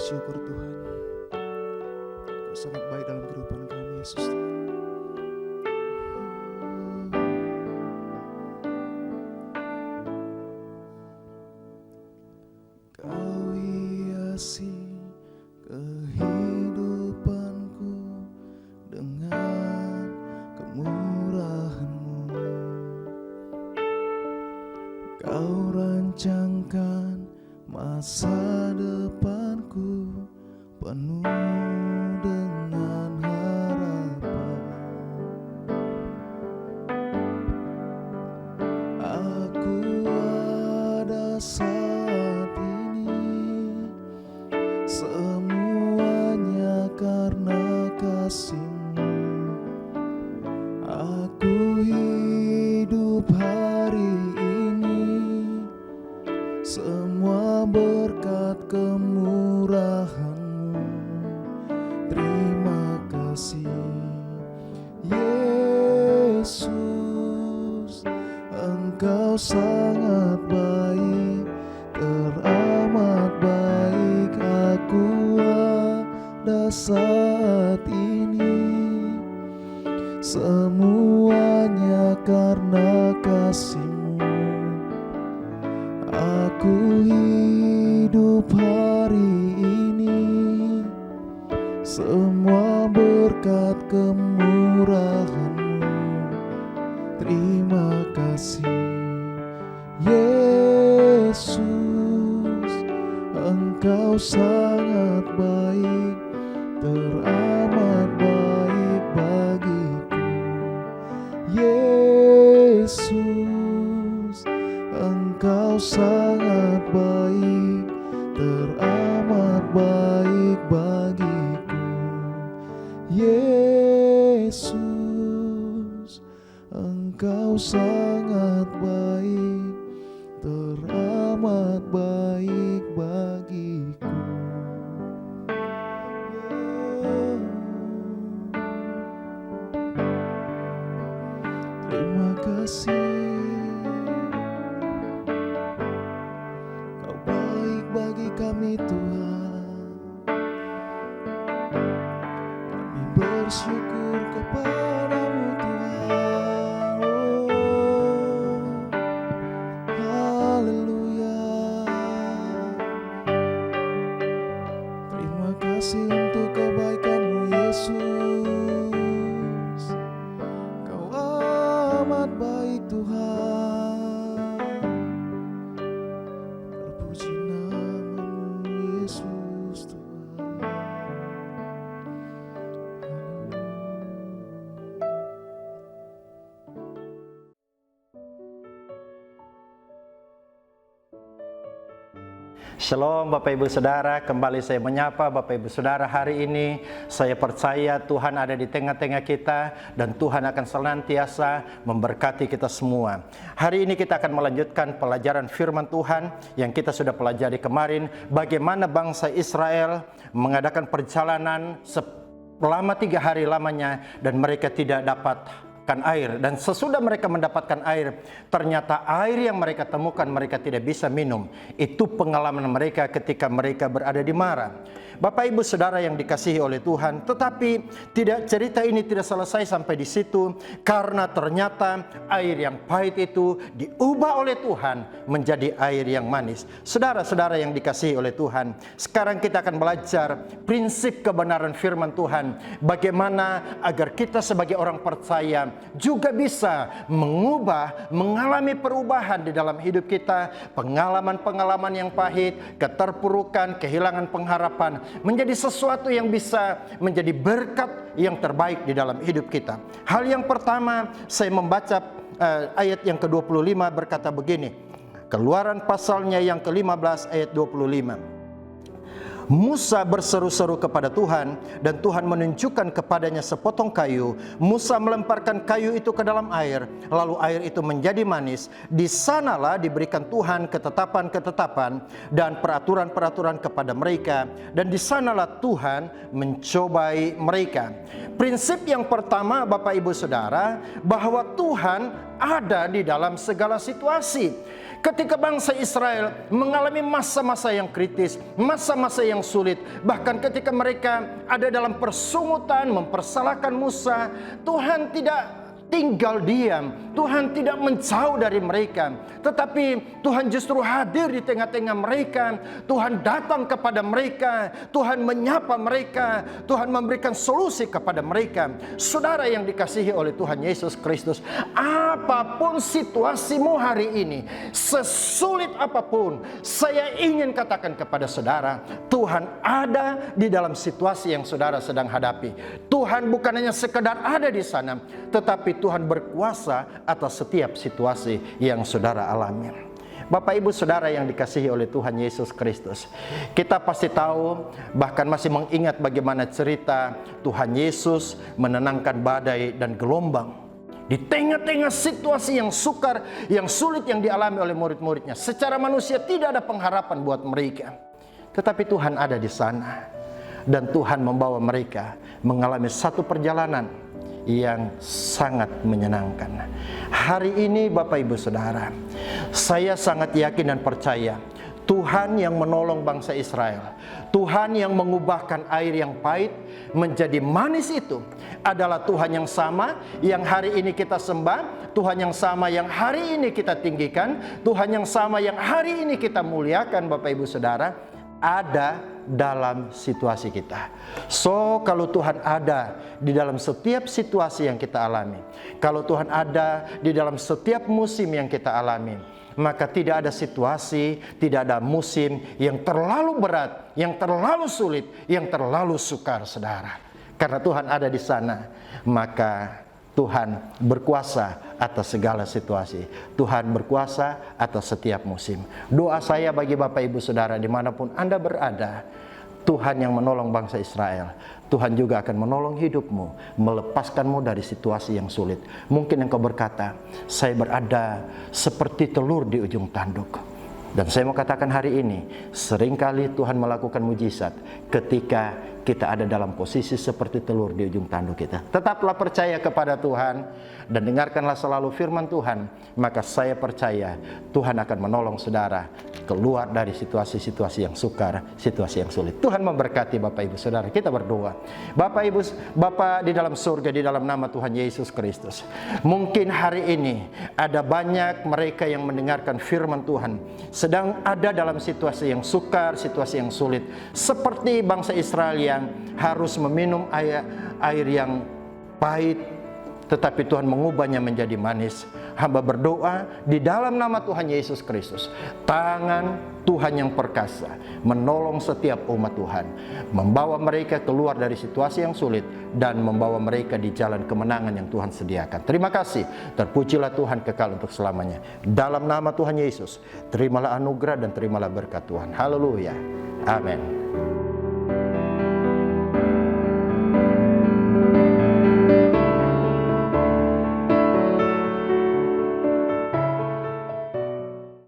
bersyukur Tuhan, Kau sangat baik dalam kehidupan kami Yesus. Kau hiasi kehidupanku dengan kemurahan-Mu. Kau rancangkan masa depanku penuh dengan harapan. Aku ada saat ini semuanya karena kasih-Mu. Aku hidup hari ini semua berkat kemurahan-Mu. Terima kasih Yesus, Engkau sangat baik, teramat baik. Aku ada saat ini semuanya karena kasih-Mu. Aku hidup hari ini semua berkat kemurahan-Mu. Terima kasih Yesus, Engkau sangat baik, teramat baik bagiku. Yesus, Engkau sangat baik, teramat baik bagiku. Yesus, Engkau sangat baik, teramat baik bagiku. Terima kasih, Kau baik bagi kami Tuhan. Kami bersyukur kepada-Mu Tuhan. Oh, haleluya. Terima kasih untuk kebaikan-Mu Yesus. Kau amat baik Tuhan. Terpuji nama-Mu Yesus Tuhan. Shalom Bapak Ibu Saudara, kembali saya menyapa Bapak Ibu Saudara hari ini. Saya percaya Tuhan ada di tengah-tengah kita dan Tuhan akan senantiasa memberkati kita semua. Hari ini kita akan melanjutkan pelajaran firman Tuhan yang kita sudah pelajari kemarin. Bagaimana bangsa Israel mengadakan perjalanan selama 3 hari lamanya dan mereka tidak dapat air, dan sesudah mereka mendapatkan air, ternyata air yang mereka temukan mereka tidak bisa minum. Itu pengalaman mereka ketika mereka berada di Mara. Bapak Ibu Saudara yang dikasihi oleh Tuhan, tetapi cerita ini tidak selesai sampai di situ, karena ternyata air yang pahit itu diubah oleh Tuhan menjadi air yang manis. Saudara-saudara yang dikasihi oleh Tuhan, sekarang kita akan belajar prinsip kebenaran firman Tuhan, bagaimana agar kita sebagai orang percaya juga bisa mengalami perubahan di dalam hidup kita. Pengalaman-pengalaman yang pahit, keterpurukan, kehilangan pengharapan menjadi sesuatu yang bisa menjadi berkat yang terbaik di dalam hidup kita. Hal yang pertama, saya membaca ayat yang ke-25 berkata begini. Keluaran pasalnya yang ke-15 ayat 25. Musa berseru-seru kepada Tuhan, dan Tuhan menunjukkan kepadanya sepotong kayu. Musa melemparkan kayu itu ke dalam air, lalu air itu menjadi manis. Di sanalah diberikan Tuhan ketetapan-ketetapan dan peraturan-peraturan kepada mereka, dan di sanalah Tuhan mencobai mereka. Prinsip yang pertama, Bapak Ibu Saudara, bahwa Tuhan ada di dalam segala situasi. Ketika bangsa Israel mengalami masa-masa yang kritis, masa-masa yang sulit, bahkan ketika mereka ada dalam persungutan mempersalahkan Musa, Tuhan tidak tinggal diam, Tuhan tidak menjauh dari mereka, tetapi Tuhan justru hadir di tengah-tengah mereka. Tuhan datang kepada mereka, Tuhan menyapa mereka, Tuhan memberikan solusi kepada mereka. Saudara yang dikasihi oleh Tuhan Yesus Kristus, apapun situasimu hari ini, sesulit apapun, saya ingin katakan kepada saudara, Tuhan ada di dalam situasi yang saudara sedang hadapi. Tuhan bukan hanya sekedar ada di sana, tetapi Tuhan berkuasa atas setiap situasi yang saudara alami. Bapak Ibu Saudara yang dikasihi oleh Tuhan Yesus Kristus, kita pasti tahu, bahkan masih mengingat bagaimana cerita Tuhan Yesus menenangkan badai dan gelombang di tengah-tengah situasi yang sukar, yang sulit yang dialami oleh murid-muridnya. Secara manusia tidak ada pengharapan buat mereka, tetapi Tuhan ada di sana, dan Tuhan membawa mereka mengalami satu perjalanan yang sangat menyenangkan. Hari ini Bapak Ibu Saudara, saya sangat yakin dan percaya Tuhan yang menolong bangsa Israel, Tuhan yang mengubahkan air yang pahit menjadi manis itu adalah Tuhan yang sama yang hari ini kita sembah, Tuhan yang sama yang hari ini kita tinggikan, Tuhan yang sama yang hari ini kita muliakan. Bapak Ibu Saudara, ada dalam situasi kita. So, kalau Tuhan ada di dalam setiap situasi yang kita alami, kalau Tuhan ada di dalam setiap musim yang kita alami, maka tidak ada situasi, tidak ada musim yang terlalu berat, yang terlalu sulit, yang terlalu sukar, saudara. Karena Tuhan ada di sana, maka Tuhan berkuasa atas segala situasi. Tuhan berkuasa atas setiap musim. Doa saya bagi Bapak Ibu Saudara dimanapun Anda berada, Tuhan yang menolong bangsa Israel, Tuhan juga akan menolong hidupmu, melepaskanmu dari situasi yang sulit. Mungkin engkau berkata, saya berada seperti telur di ujung tanduk. Dan saya mau katakan hari ini, seringkali Tuhan melakukan mujizat ketika kita ada dalam posisi seperti telur di ujung tanduk kita. Tetaplah percaya kepada Tuhan dan dengarkanlah selalu firman Tuhan. Maka saya percaya Tuhan akan menolong saudara keluar dari situasi-situasi yang sukar, situasi yang sulit. Tuhan memberkati Bapak Ibu Saudara. Kita berdoa. Bapak Ibu, Bapak di dalam surga, di dalam nama Tuhan Yesus Kristus, mungkin hari ini ada banyak mereka yang mendengarkan firman Tuhan sedang ada dalam situasi yang sukar, situasi yang sulit, seperti bangsa Israel yang harus meminum air yang pahit, tetapi Tuhan mengubahnya menjadi manis. Hamba berdoa di dalam nama Tuhan Yesus Kristus, tangan Tuhan yang perkasa menolong setiap umat Tuhan, membawa mereka keluar dari situasi yang sulit dan membawa mereka di jalan kemenangan yang Tuhan sediakan. Terima kasih, terpujilah Tuhan kekal untuk selamanya. Dalam nama Tuhan Yesus, terimalah anugerah dan terimalah berkat Tuhan. Haleluya. Amin.